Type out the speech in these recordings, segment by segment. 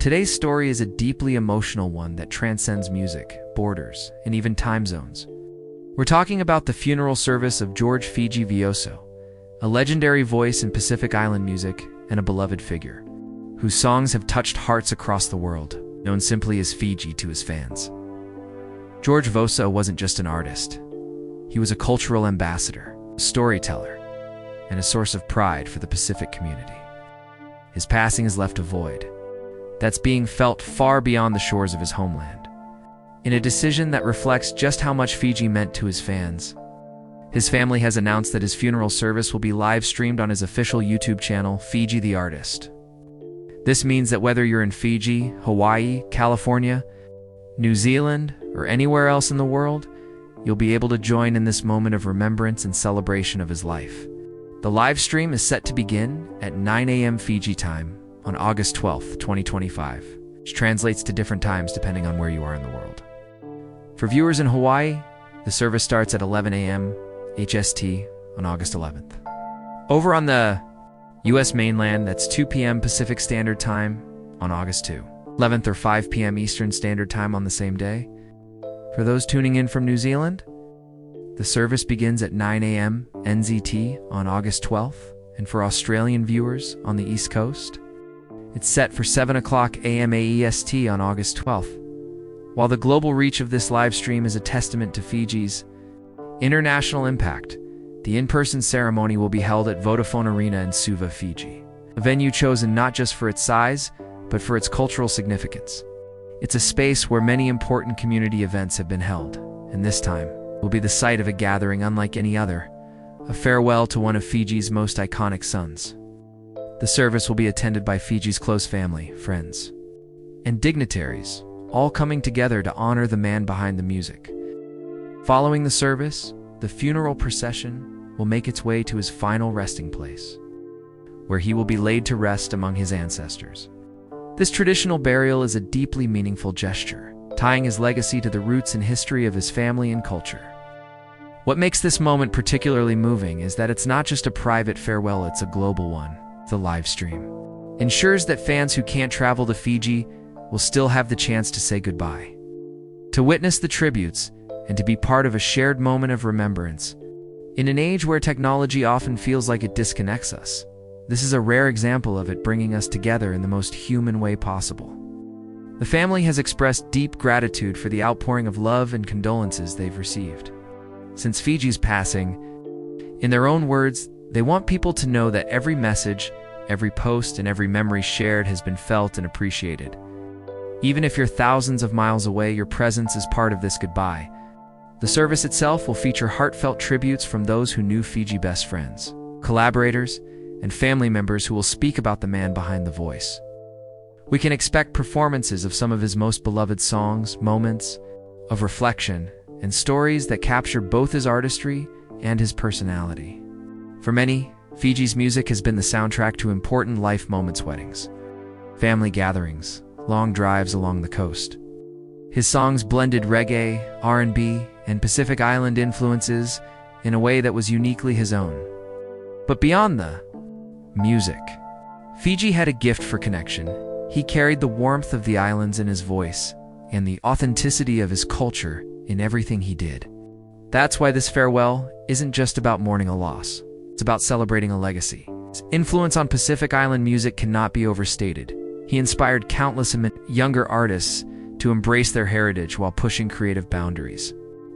Today's story is a deeply emotional one that transcends music, borders, and even time zones. We're talking about the funeral service of George Fiji Veoso, a legendary voice in Pacific Island music and a beloved figure, whose songs have touched hearts across the world, known simply as Fiji to his fans. George Veoso wasn't just an artist. He was a cultural ambassador, a storyteller, and a source of pride for the Pacific community. His passing has left a void that's being felt far beyond the shores of his homeland. In a decision that reflects just how much Fiji meant to his fans, his family has announced that his funeral service will be live-streamed on his official YouTube channel, Fiji the Artist. This means that whether you're in Fiji, Hawaii, California, New Zealand, or anywhere else in the world, you'll be able to join in this moment of remembrance and celebration of his life. The live stream is set to begin at 9 a.m. Fiji time on August 12th, 2025, which translates to different times depending on where you are in the world. For viewers in Hawaii, the service starts at 11 a.m. HST on August 11th. Over on the U.S. mainland, that's 2 p.m. Pacific Standard Time on August 2, 11th or 5 p.m. Eastern Standard Time on the same day. For those tuning in from New Zealand, the service begins at 9 a.m. NZT on August 12th, and for Australian viewers on the East Coast, it's set for 7 o'clock a.m. AEST on August 12th. While the global reach of this live stream is a testament to Fiji's international impact, the in-person ceremony will be held at Vodafone Arena in Suva, Fiji, a venue chosen not just for its size, but for its cultural significance. It's a space where many important community events have been held, and this time will be the site of a gathering unlike any other, a farewell to one of Fiji's most iconic sons. The service will be attended by Fiji's close family, friends, and dignitaries, all coming together to honor the man behind the music. Following the service, the funeral procession will make its way to his final resting place, where he will be laid to rest among his ancestors. This traditional burial is a deeply meaningful gesture, tying his legacy to the roots and history of his family and culture. What makes this moment particularly moving is that it's not just a private farewell, it's a global one. The live stream ensures that fans who can't travel to Fiji will still have the chance to say goodbye, to witness the tributes, and to be part of a shared moment of remembrance. In an age where technology often feels like it disconnects us, this is a rare example of it bringing us together in the most human way possible. The family has expressed deep gratitude for the outpouring of love and condolences they've received since Fiji's passing. In their own words, they want people to know that every message, every post, and every memory shared has been felt and appreciated. Even if you're thousands of miles away, your presence is part of this goodbye. The service itself will feature heartfelt tributes from those who knew Fiji best friends, collaborators, and family members who will speak about the man behind the voice. We can expect performances of some of his most beloved songs, moments of reflection, and stories that capture both his artistry and his personality. For many, Fiji's music has been the soundtrack to important life moments: weddings, family gatherings, long drives along the coast. His songs blended reggae, R&B, and Pacific Island influences in a way that was uniquely his own. But beyond the music, Fiji had a gift for connection. He carried the warmth of the islands in his voice and the authenticity of his culture in everything he did. That's why this farewell isn't just about mourning a loss. It's about celebrating a legacy. His influence on Pacific Island music cannot be overstated. He inspired countless younger artists to embrace their heritage while pushing creative boundaries.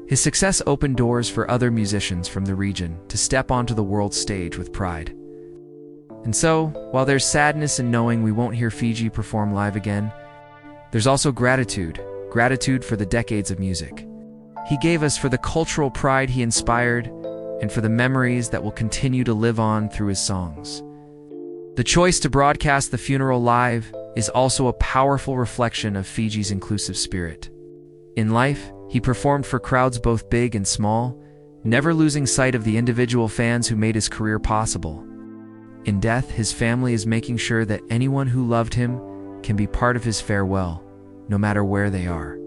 His success opened doors for other musicians from the region to step onto the world stage with pride. And so, while there's sadness in knowing we won't hear Fiji perform live again, there's also gratitude for the decades of music he gave us, for the cultural pride he inspired, and for the memories that will continue to live on through his songs. The choice to broadcast the funeral live is also a powerful reflection of Fiji's inclusive spirit. In life, he performed for crowds both big and small, never losing sight of the individual fans who made his career possible. In death, his family is making sure that anyone who loved him can be part of his farewell, no matter where they are.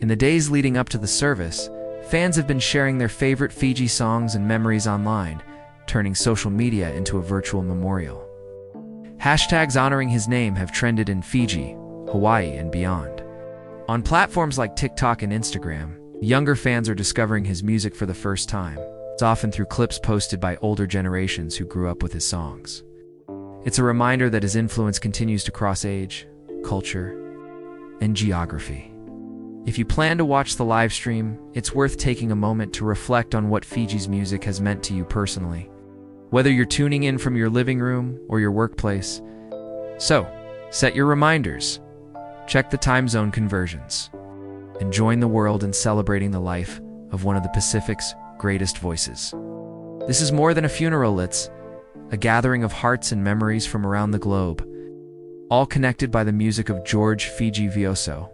In the days leading up to the service, fans have been sharing their favorite Fiji songs and memories online, turning social media into a virtual memorial. Hashtags honoring his name have trended in Fiji, Hawaii, and beyond. On platforms like TikTok and Instagram, younger fans are discovering his music for the first time. It's often through clips posted by older generations who grew up with his songs. It's a reminder that his influence continues to cross age, culture, and geography. If you plan to watch the live stream, it's worth taking a moment to reflect on what Fiji's music has meant to you personally, whether you're tuning in from your living room or your workplace. So, set your reminders, check the time zone conversions, and join the world in celebrating the life of one of the Pacific's greatest voices. This is more than a funeral, it's a gathering of hearts and memories from around the globe, all connected by the music of George Fiji Veoso.